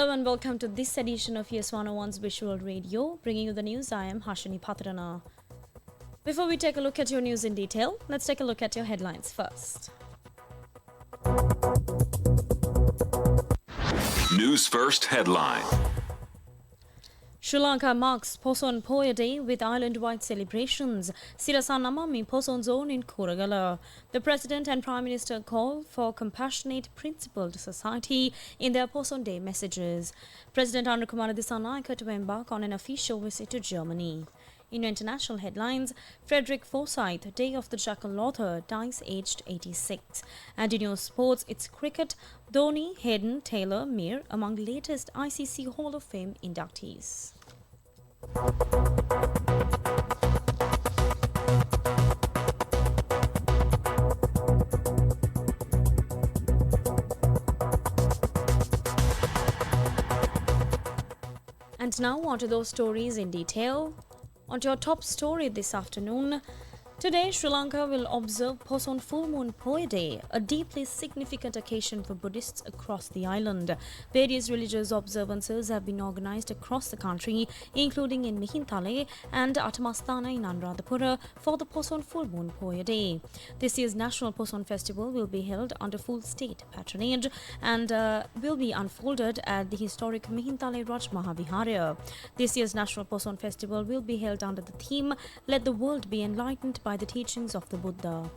Hello and welcome to this edition of US 101's Visual Radio. Bringing you the news, I am Hashini Patrana. Before we take a look at your news in detail, let's take a look at your headlines first. News First headline. Sri Lanka marks Poson Poya Day with island-wide celebrations. Sirasanamami Poson Zone in Kuragala. The President and Prime Minister call for compassionate, principled society in their Poson Day messages. President Anukumara Dissanayake to embark on an official visit to Germany. In international headlines, Frederick Forsyth, Day of the Jackal author, dies aged 86. And in your sports, it's cricket, Dhoni, Hayden, Taylor, Mir among latest ICC Hall of Fame inductees. And now on to those stories in detail. On to your top story this afternoon. Today, Sri Lanka will observe Poson Full Moon Poya Day, a deeply significant occasion for Buddhists across the island. Various religious observances have been organised across the country, including in Mihintale and Atamasthana in Anuradhapura for the Poson Full Moon Poya Day. This year's National Poson Festival will be held under full state patronage and will be unfolded at the historic Mihintale Raj Mahaviharya. This year's National Poson Festival will be held under the theme, Let the World Be Enlightened by the Teachings of the Buddha.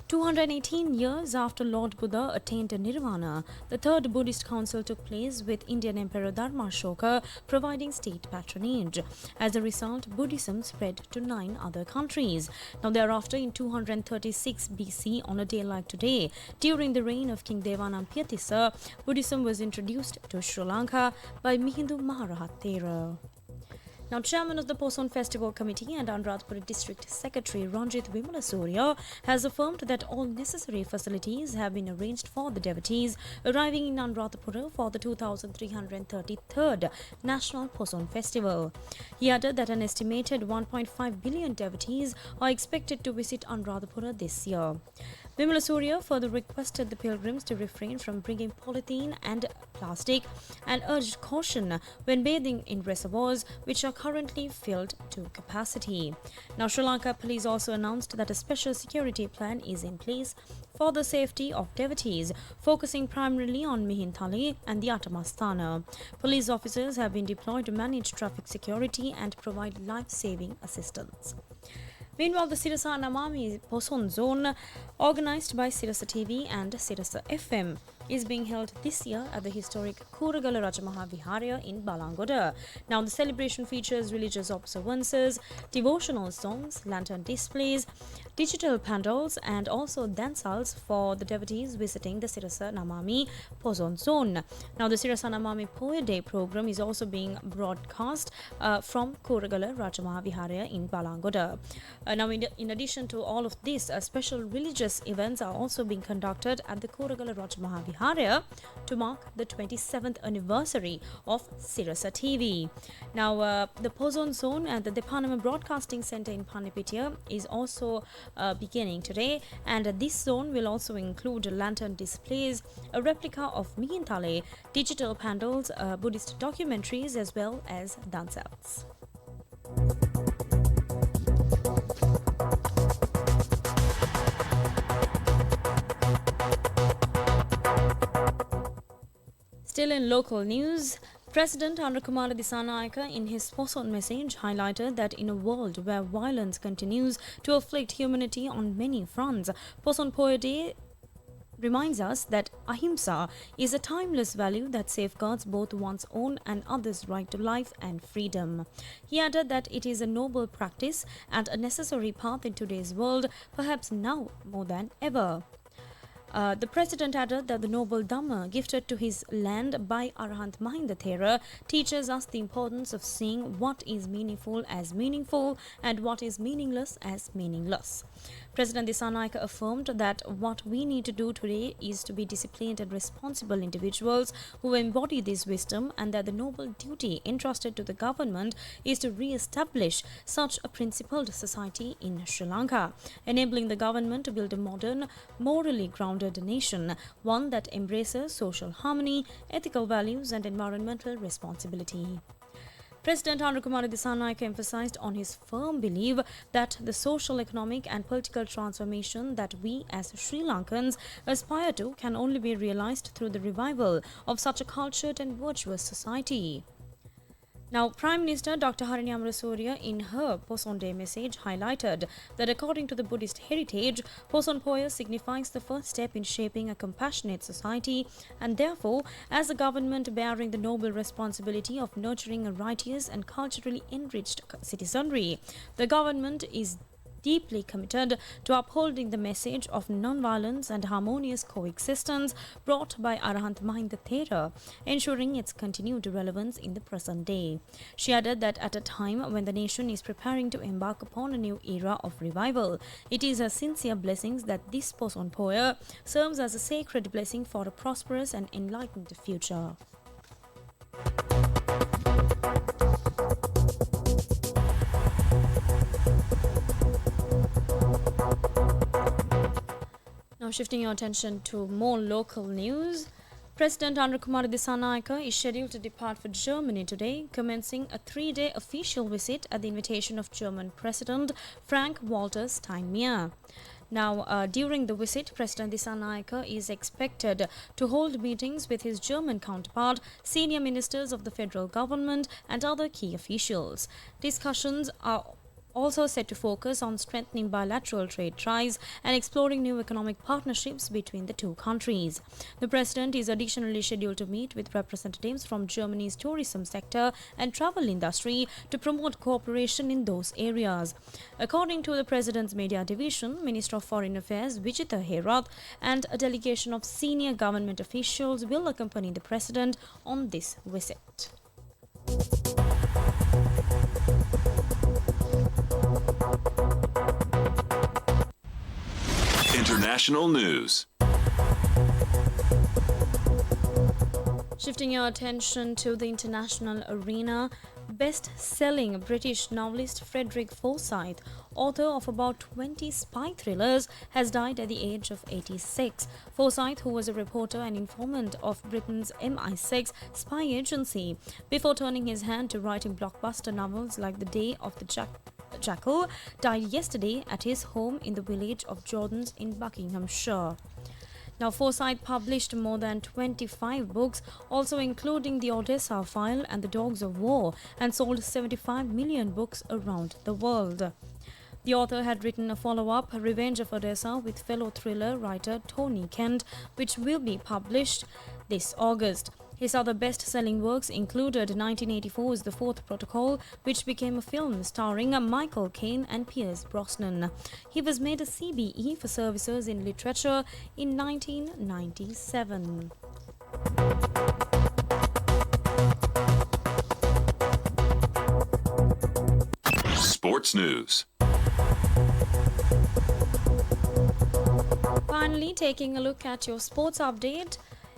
218 years after Lord Buddha attained Nirvana, the Third Buddhist Council took place with Indian Emperor Dharmashoka providing state patronage. As a result, Buddhism spread to 9 other countries. Now thereafter, in 236 BC, on a day like today, during the reign of King Devanampiyathissa, Buddhism was introduced to Sri Lanka by Mihindu Maharahat Thera. Now, Chairman of the Poson Festival Committee and Anuradhapura District Secretary Ranjit Wimalasurya has affirmed that all necessary facilities have been arranged for the devotees arriving in Anuradhapura for the 2333rd National Poson Festival. He added that an estimated 1.5 billion devotees are expected to visit Anuradhapura this year. Wimalasurya further requested the pilgrims to refrain from bringing polythene and plastic and urged caution when bathing in reservoirs which are currently filled to capacity. Now, Sri Lanka Police also announced that a special security plan is in place for the safety of devotees, focusing primarily on Mihintale and the Atamasthana. Police officers have been deployed to manage traffic security and provide life-saving assistance. Meanwhile, the Sirasa Namami Poson Zone, organised by Sirasa TV and Sirasa FM, is being held this year at the historic Kuragala Rajamaha Viharya in Balangoda. Now, the celebration features religious observances, devotional songs, lantern displays, digital pandals, and also dancehals for the devotees visiting the Sirasa Namami Poson Zone. Now, the Sirasa Namami Poya Day program is also being broadcast from Kuragala Rajamaha Viharya in Balangoda. Now, in addition to all of this, special religious events are also being conducted at the Kuragala Rajamaha Viharya to mark the 27th anniversary of Sirasa TV. Now, the Poson Zone and the Depanama Broadcasting Center in Panipitya is also beginning today, and this zone will also include lantern displays, a replica of Mihintale, digital pandals, Buddhist documentaries, as well as dancehals. Still in local news, President Anukumara Dissanayake in his Poson message highlighted that in a world where violence continues to afflict humanity on many fronts, Poson Poya Day reminds us that ahimsa is a timeless value that safeguards both one's own and others' right to life and freedom. He added that it is a noble practice and a necessary path in today's world, perhaps now more than ever. The president added that the noble Dhamma gifted to his land by Arahant Mahinda Thera teaches us the importance of seeing what is meaningful as meaningful and what is meaningless as meaningless. President Dissanayake affirmed that what we need to do today is to be disciplined and responsible individuals who embody this wisdom, and that the noble duty entrusted to the government is to re-establish such a principled society in Sri Lanka, enabling the government to build a modern, morally grounded nation, one that embraces social harmony, ethical values and environmental responsibility. President Anukumara Dissanayake emphasized on his firm belief that the social, economic and political transformation that we as Sri Lankans aspire to can only be realized through the revival of such a cultured and virtuous society. Now, Prime Minister Dr. Harini Amarasuriya in her Poson Day message highlighted that according to the Buddhist heritage, Poson Poya signifies the first step in shaping a compassionate society, and therefore, as a government bearing the noble responsibility of nurturing a righteous and culturally enriched citizenry, the government is deeply committed to upholding the message of non-violence and harmonious coexistence brought by Arahant Mahinda Thera, ensuring its continued relevance in the present day. She added that at a time when the nation is preparing to embark upon a new era of revival, it is her sincere blessings that this Poson Poya serves as a sacred blessing for a prosperous and enlightened future. Now shifting your attention to more local news, President Anukumara Dissanayake is scheduled to depart for Germany today, commencing a 3-day official visit at the invitation of German President Frank-Walter Steinmeier. Now, during the visit, President Dissanayake is expected to hold meetings with his German counterpart, senior ministers of the federal government and other key officials. Discussions are also set to focus on strengthening bilateral trade ties and exploring new economic partnerships between the two countries. The president is additionally scheduled to meet with representatives from Germany's tourism sector and travel industry to promote cooperation in those areas. According to the president's media division, Minister of Foreign Affairs Vijitha Herath and a delegation of senior government officials will accompany the president on this visit. International news. Shifting your attention to the international arena, best-selling British novelist Frederick Forsyth, author of about 20 spy thrillers, has died at the age of 86. Forsyth, who was a reporter and informant of Britain's MI6 spy agency, before turning his hand to writing blockbuster novels like The Day of the Jackal, died yesterday at his home in the village of Jordans in Buckinghamshire. Now, Forsyth published more than 25 books, also including The Odessa File and The Dogs of War, and sold 75 million books around the world. The author had written a follow-up, Revenge of Odessa, with fellow thriller writer Tony Kent, which will be published this August. His other best-selling works included 1984's The Fourth Protocol, which became a film starring Michael Caine and Pierce Brosnan. He was made a CBE for services in literature in 1997. Sports news. Finally, taking a look at your sports update,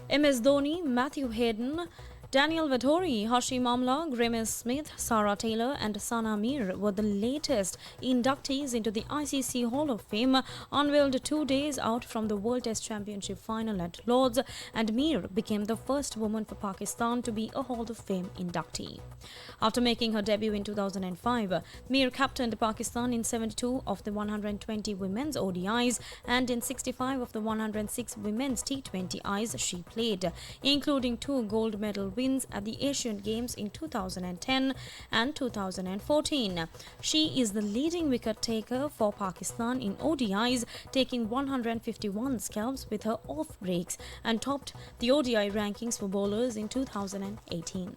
MS Dhoni, Matthew Hayden, Daniel Vettori, Hashim Amla, Graeme Smith, Sarah Taylor and Sana Mir were the latest inductees into the ICC Hall of Fame, unveiled 2 days out from the World Test Championship final at Lord's, and Mir became the first woman for Pakistan to be a Hall of Fame inductee. After making her debut in 2005, Mir captained Pakistan in 72 of the 120 women's ODIs and in 65 of the 106 women's T20Is she played, including 2 gold medal wins at the Asian Games in 2010 and 2014. She is the leading wicket taker for Pakistan in ODIs, taking 151 scalps with her off breaks, and topped the ODI rankings for bowlers in 2018.